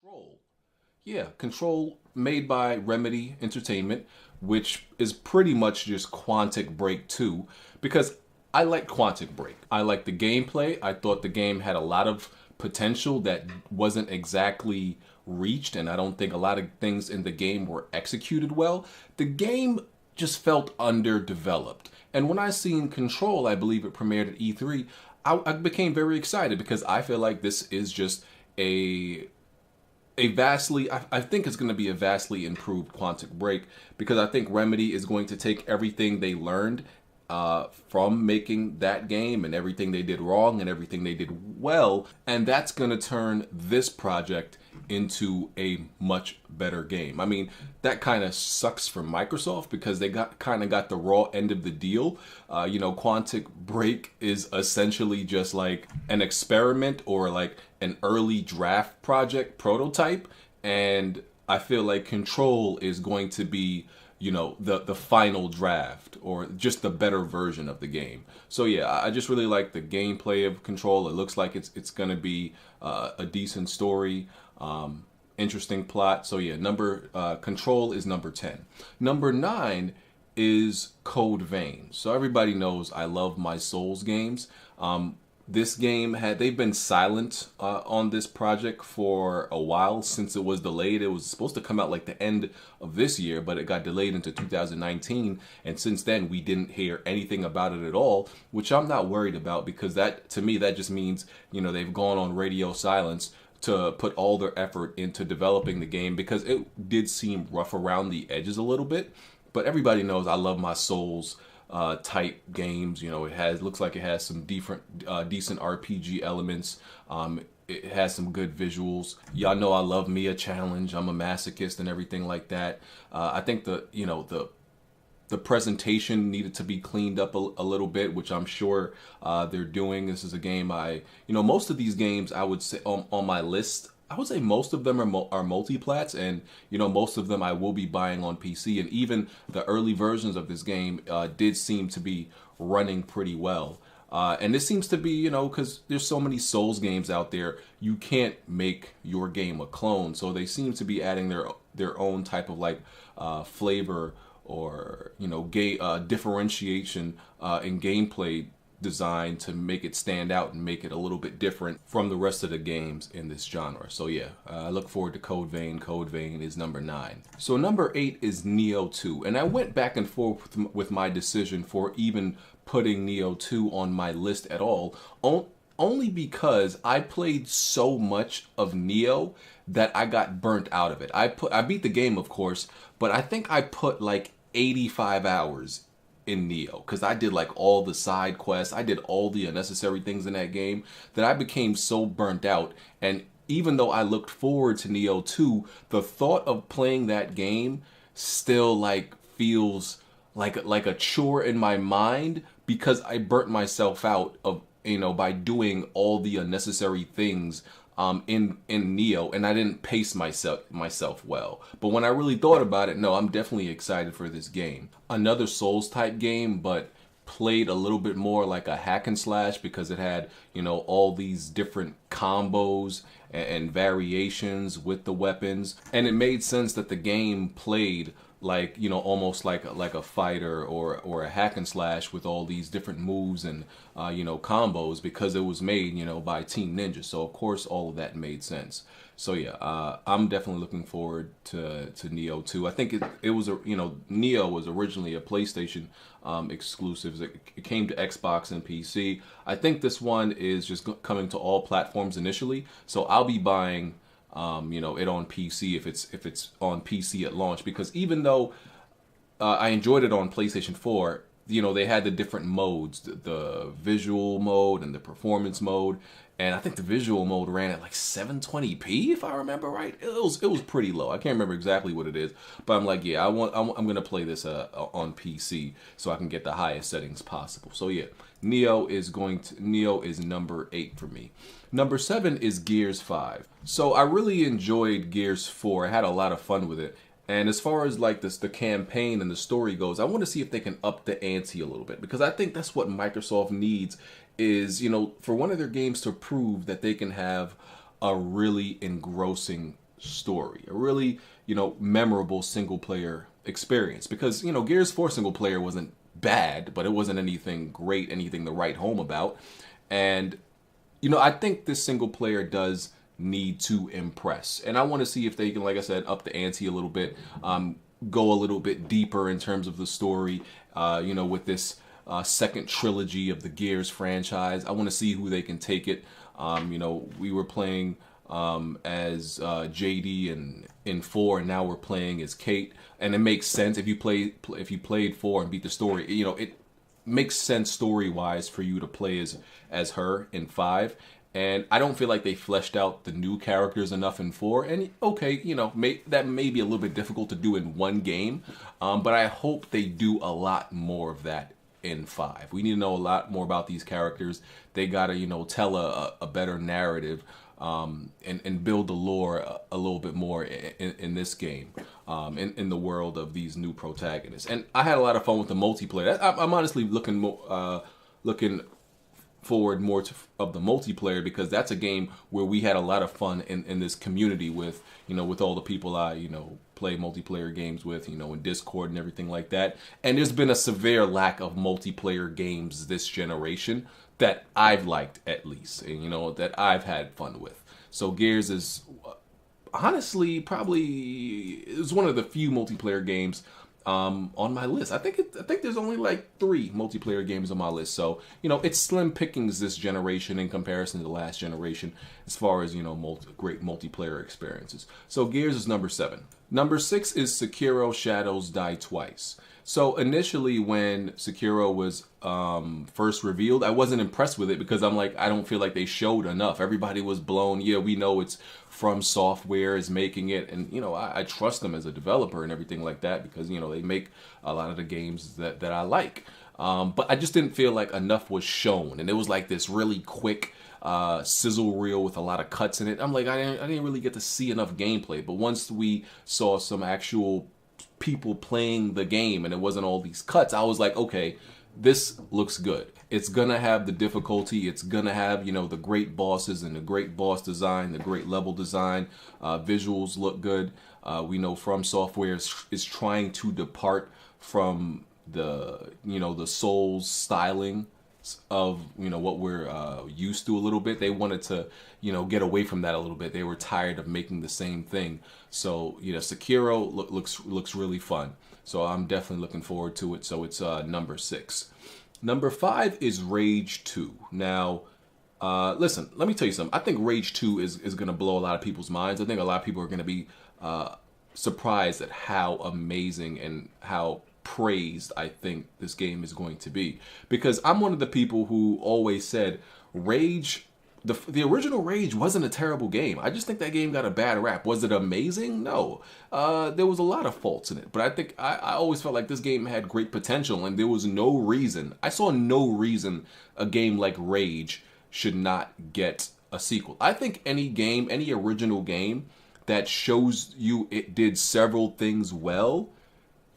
Control. Yeah, Control made by Remedy Entertainment, which is pretty much just Quantic Break 2, because I like Quantic Break. I like the gameplay. I thought the game had a lot of potential that wasn't exactly reached, and I don't think a lot of things in the game were executed well. The game just felt underdeveloped. And when I seen Control, I believe it premiered at E3, I became very excited because I feel like this is just a I think it's going to be a vastly improved Quantic Break, because I think Remedy is going to take everything they learned from making that game and everything they did wrong and everything they did well, and that's going to turn this project into a much better game. I mean, that kind of sucks for Microsoft because they got the raw end of the deal. Quantic Break is essentially just like an experiment or like an early draft project prototype, and I feel like Control is going to be the final draft or just the better version of the game. So yeah, I just really like the gameplay of Control. It looks like it's gonna be a decent story, interesting plot. So yeah, Control is number 10. Number 9 is Code Vein. So everybody knows I love my Souls games. This game they've been silent on this project for a while since it was delayed. It was supposed to come out like the end of this year, but it got delayed into 2019. And since then, we didn't hear anything about it at all, which I'm not worried about, because that, to me, that just means, they've gone on radio silence to put all their effort into developing the game, because it did seem rough around the edges a little bit. But everybody knows I love my Souls type games. Looks like it has some decent RPG elements. It has some good visuals. Y'all know I love me a challenge. I'm a masochist and everything like that. I think the presentation needed to be cleaned up a little bit, which I'm sure they're doing. This is a game most of these games I would say on my list, I would say most of them are multi-plats, and most of them I will be buying on PC. And even the early versions of this game did seem to be running pretty well. And this seems to be, because there's so many Souls games out there, you can't make your game a clone. So they seem to be adding their own type of flavor or differentiation in gameplay design to make it stand out and make it a little bit different from the rest of the games in this genre. So yeah, I look forward to Code Vein. Code Vein is number 9. So number 8 is Nioh 2, and I went back and forth with my decision for even putting Nioh 2 on my list at all, only because I played so much of Nioh that I got burnt out of it. I beat the game, of course, but I think I put like 85 hours in Nioh, because I did like all the side quests, I did all the unnecessary things in that game that I became so burnt out. And even though I looked forward to Nioh 2, the thought of playing that game still like feels like a chore in my mind, because I burnt myself out of by doing all the unnecessary things in Nioh, and I didn't pace myself well. But when I really thought about it, no, I'm definitely excited for this game. Another Souls type game, but played a little bit more like a hack and slash, because it had all these different combos and variations with the weapons, and it made sense that the game played like almost like a fighter or a hack and slash with all these different moves and combos, because it was made by Team Ninja. So of course all of that made sense. So yeah, I'm definitely looking forward to Nioh 2. I think it was Nioh was originally a PlayStation exclusive. It came to Xbox and PC. I think this one is just coming to all platforms initially. So I'll be buying it on PC if it's on PC at launch, because even though I enjoyed it on PlayStation 4, they had the different modes, the visual mode and the performance mode, and I think the visual mode ran at like 720p if I remember right. It was pretty low. I can't remember exactly what it is, but I'm like, yeah, I'm gonna play this on PC so I can get the highest settings possible. So yeah, Nioh is number 8 for me. Number 7 is Gears 5. So I really enjoyed Gears 4. I had a lot of fun with it. And as far as like the campaign and the story goes, I want to see if they can up the ante a little bit, because I think that's what Microsoft needs is, for one of their games to prove that they can have a really engrossing story, a really, memorable single player experience. Because, Gears 4 single player wasn't bad, but it wasn't anything great, anything to write home about. And, I think this single player does need to impress. And I want to see if they can, like I said, up the ante a little bit, go a little bit deeper in terms of the story, with this second trilogy of the Gears franchise. I want to see who they can take it. We were playing as JD in 4, and now we're playing as Kate, and it makes sense if you played 4 and beat the story. It makes sense story wise for you to play as her in 5. And I don't feel like they fleshed out the new characters enough in 4. And okay, that may be a little bit difficult to do in one game, but I hope they do a lot more of that in 5. We need to know a lot more about these characters. They gotta, tell a better narrative, and build the lore a little bit more in this game, in the world of these new protagonists. And I had a lot of fun with the multiplayer. I'm honestly looking forward more of the multiplayer, because that's a game where we had a lot of fun in this community with all the people I play multiplayer games with, in Discord and everything like that. And there's been a severe lack of multiplayer games this generation that I've liked, at least, and that I've had fun with. So Gears is honestly probably is one of the few multiplayer games on my list. I think there's only like 3 multiplayer games on my list. So, it's slim pickings this generation in comparison to the last generation as far as, great multiplayer experiences. So Gears is number 7. Number 6 is Sekiro Shadows Die Twice. So initially when Sekiro was first revealed, I wasn't impressed with it because I'm like, I don't feel like they showed enough. Everybody was blown. Yeah, we know it's From Software is making it, and I trust them as a developer and everything like that, because they make a lot of the games that I like. But I just didn't feel like enough was shown, and it was like this really quick sizzle reel with a lot of cuts in it. I'm like, I didn't really get to see enough gameplay. But once we saw some actual people playing the game and it wasn't all these cuts, I was like, okay, this looks good. It's gonna have the difficulty, it's gonna have the great bosses and the great boss design, the great level design. Visuals look good. We know From Software is trying to depart from the the Souls styling of what we're used to a little bit. They wanted to get away from that a little bit. They were tired of making the same thing. So Sekiro looks really fun. So I'm definitely looking forward to it. So it's number 6. Number 5 is Rage 2. Now, listen, let me tell you something. I think Rage 2 is going to blow a lot of people's minds. I think a lot of people are going to be surprised at how amazing and how praised I think this game is going to be. Because I'm one of the people who always said Rage, the original Rage wasn't a terrible game. I just think that game got a bad rap. Was it amazing? No. There was a lot of faults in it. But I think I always felt like this game had great potential, and there was no reason, I saw no reason a game like Rage should not get a sequel. I think any game, any original game that shows you it did several things well,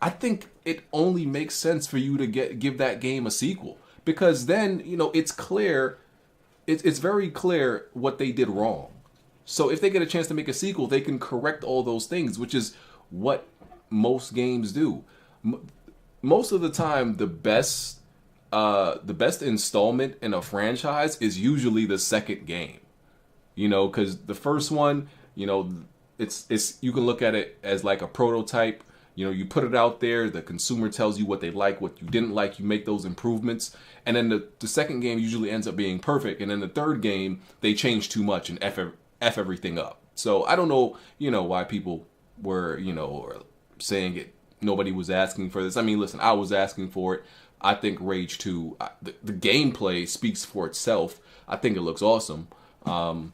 I think it only makes sense for you to give that game a sequel, because then it's clear, it's very clear what they did wrong. So if they get a chance to make a sequel, they can correct all those things, which is what most games do. Most of the time, the best installment in a franchise is usually the second game. Because the first one, it's you can look at it as like a prototype. You put it out there, the consumer tells you what they like, what you didn't like, you make those improvements. And then the second game usually ends up being perfect. And then the third game, they change too much and F everything up. So I don't know, why people were, saying it. Nobody was asking for this. I mean, listen, I was asking for it. I think Rage 2, the gameplay speaks for itself. I think it looks awesome. And,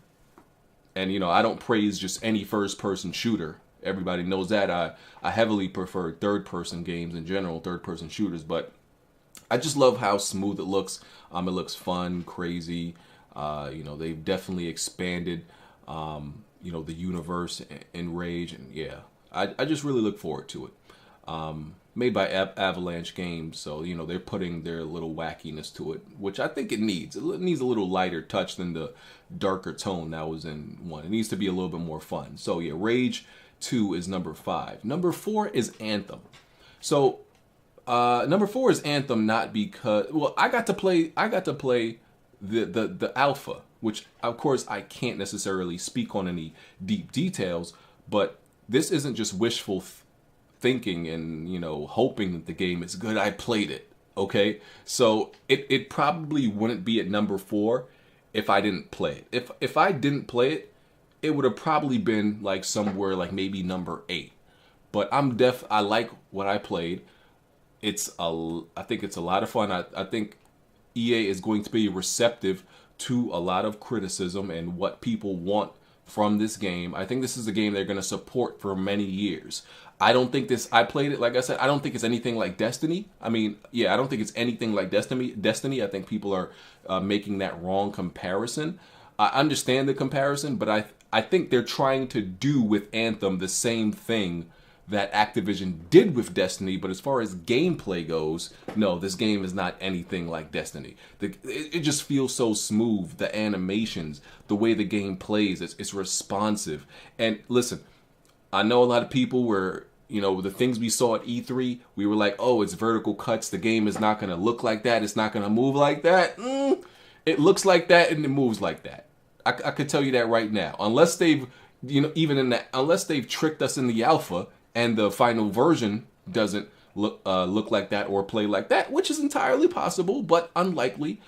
I don't praise just any first-person shooter. Everybody knows that. I heavily prefer third-person games in general, third-person shooters, but I just love how smooth it looks. It looks fun, crazy. They've definitely expanded, the universe in Rage, and yeah, I just really look forward to it. made by Avalanche Games, so they're putting their little wackiness to it, which I think it needs. It needs a little lighter touch than the darker tone that was in 1. It needs to be a little bit more fun. So yeah, Rage 2 is number 5. Number 4 is Anthem. So number 4 is Anthem, not because I got to play the alpha, which of course I can't necessarily speak on any deep details, but this isn't just wishful thinking and hoping that the game is good. I played it. Okay, so it probably wouldn't be at number 4 if I didn't play it. If I didn't play it, it would have probably been like somewhere like maybe number 8. But I like what I played. I think it's a lot of fun. I think EA is going to be receptive to a lot of criticism and what people want from this game. I think this is a game they're going to support for many years. I played it, like I said, I don't think it's anything like Destiny. I don't think it's anything like Destiny. I think people are making that wrong comparison. I understand the comparison, but I think they're trying to do with Anthem the same thing that Activision did with Destiny, but as far as gameplay goes, no, this game is not anything like Destiny. It just feels so smooth. The animations, the way the game plays, it's responsive. And listen, I know a lot of people were, the things we saw at E3, we were like, oh, it's vertical cuts. The game is not going to look like that. It's not going to move like that. It looks like that and it moves like that. I could tell you that right now. Unless they've, unless they've tricked us in the alpha and the final version doesn't look like that or play like that, which is entirely possible, but unlikely.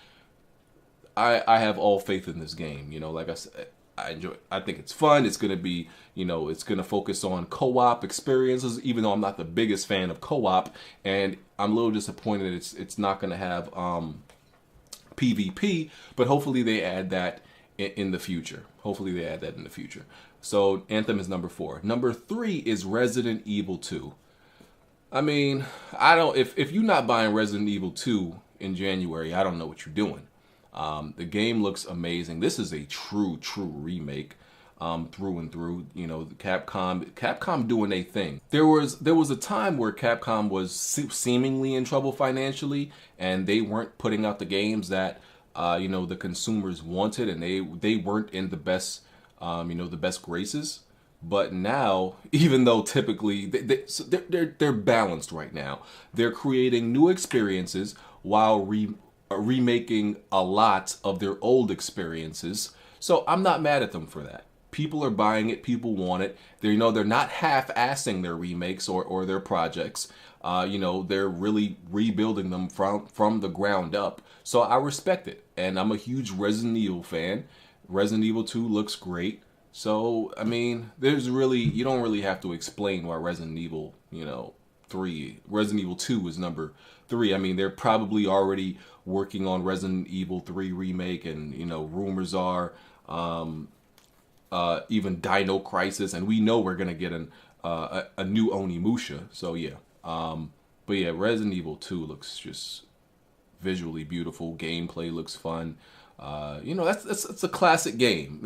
I have all faith in this game. Like I said, I enjoy it. I think it's fun. It's gonna be, it's gonna focus on co-op experiences, even though I'm not the biggest fan of co-op, and I'm a little disappointed it's not gonna have PvP, but hopefully they add that in the future. So Anthem is number 4. Number 3 is Resident Evil 2. I mean, if you're not buying Resident Evil 2 in January, I don't know what you're doing. The game looks amazing. This is a true remake, through and through. Capcom doing a thing. There was a time where Capcom was seemingly in trouble financially, and they weren't putting out the games that the consumers wanted, and they weren't in the best the best graces. But now, even though typically they're balanced right now, they're creating new experiences while remaking a lot of their old experiences. So I'm not mad at them for that. People are buying it. People want it. They're not half-assing their remakes or their projects. They're really rebuilding them from the ground up. So I respect it. And I'm a huge Resident Evil fan. Resident Evil 2 looks great. So, I mean, you don't really have to explain why Resident Evil 2 is number 3. I mean, they're probably already working on Resident Evil 3 remake, and, rumors are even Dino Crisis, and we know we're going to get a new Onimusha. So, yeah. But yeah, Resident Evil 2 looks just visually beautiful. Gameplay looks fun. That's a classic game.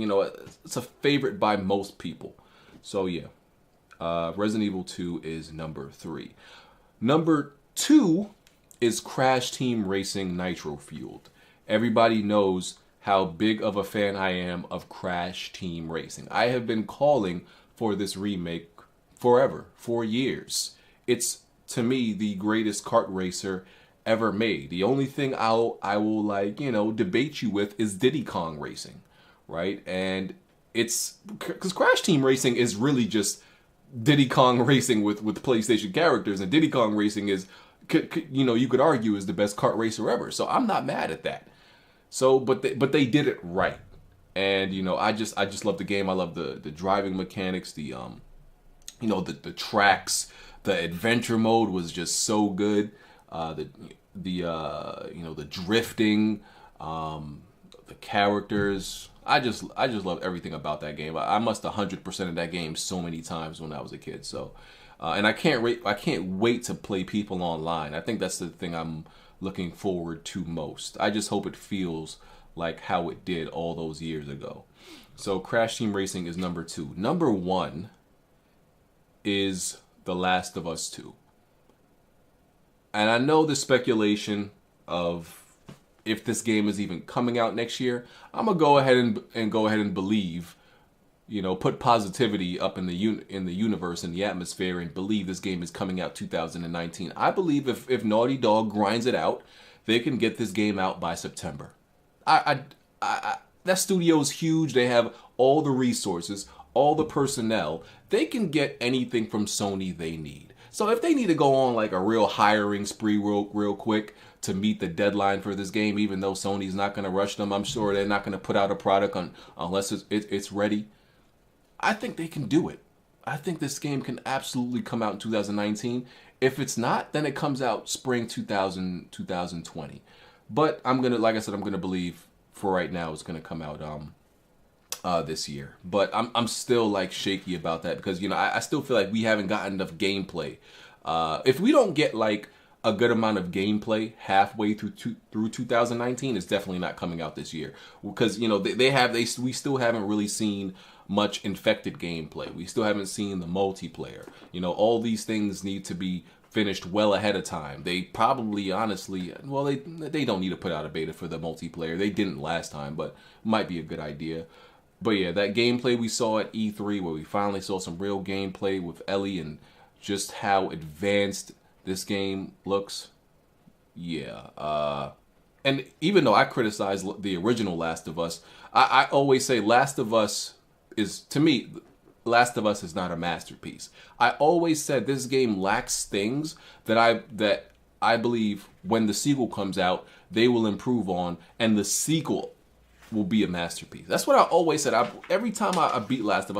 It's a favorite by most people. So yeah, Resident Evil 2 is number 3. Number 2 is Crash Team Racing Nitro Fueled. Everybody knows how big of a fan I am of Crash Team Racing. I have been calling for this remake forever, for years. It's, to me, the greatest kart racer ever made. The only thing I will debate you with is Diddy Kong Racing, right? And it's because Crash Team Racing is really just Diddy Kong Racing with PlayStation characters, and Diddy Kong Racing is, you could argue is the best kart racer ever. So I'm not mad at that. So, but they did it right, and I just love the game. I love the driving mechanics, the tracks, the adventure mode was just so good. The drifting, the characters. I just love everything about that game. I must 100% of that game so many times when I was a kid. So, and I can't wait to play people online. I think that's the thing I'm looking forward to most. I just hope it feels like how it did all those years ago. So Crash Team Racing is number 2. Number 1 is The Last of Us 2. And I know the speculation of if this game is even coming out next year. I'm gonna go ahead and believe, put positivity up in the universe, in the atmosphere, and believe this game is coming out 2019. I believe if Naughty Dog grinds it out, they can get this game out by September. That studio is huge. They have all the resources, all the personnel. They can get anything from Sony they need. So if they need to go on like a real hiring spree real quick to meet the deadline for this game, even though Sony's not going to rush them, I'm sure they're not going to put out a product unless it's ready. I think they can do it. I think this game can absolutely come out in 2019. If it's not, then it comes out spring 2020. But like I said, I'm gonna believe for right now it's gonna come out this year. But I'm still like shaky about that because I still feel like we haven't gotten enough gameplay. If we don't get like a good amount of gameplay halfway through 2019, it's definitely not coming out this year because we still haven't really seen much infected gameplay. We still haven't seen the multiplayer. All these things need to be finished well ahead of time. They probably, honestly, well, they don't need to put out a beta for the multiplayer. They didn't last time, but might be a good idea. But yeah, that gameplay we saw at E3, where we finally saw some real gameplay with Ellie and just how advanced this game looks. Yeah. And even though I criticize the original Last of Us, I always say Last of Us is, to me, Last of Us is not a masterpiece. I always said this game lacks things that I believe when the sequel comes out, they will improve on, and the sequel will be a masterpiece. That's what I always said. Every time I beat Last of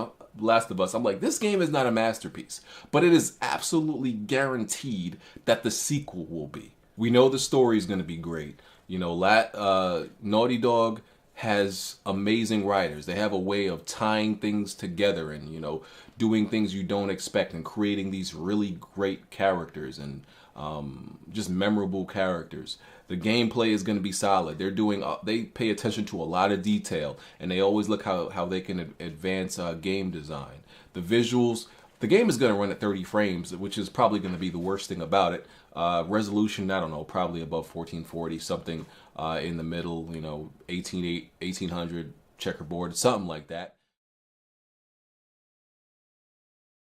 Us, I'm like, this game is not a masterpiece, but it is absolutely guaranteed that the sequel will be. We know the story is going to be great. Naughty Dog has amazing writers. They have a way of tying things together and, doing things you don't expect and creating these really great characters and just memorable characters. The gameplay is going to be solid. They pay attention to a lot of detail, and they always look how they can advance game design. The visuals, the game is going to run at 30 frames, which is probably going to be the worst thing about it. Resolution, I don't know, probably above 1440, something in the middle, 1800 checkerboard, something like that.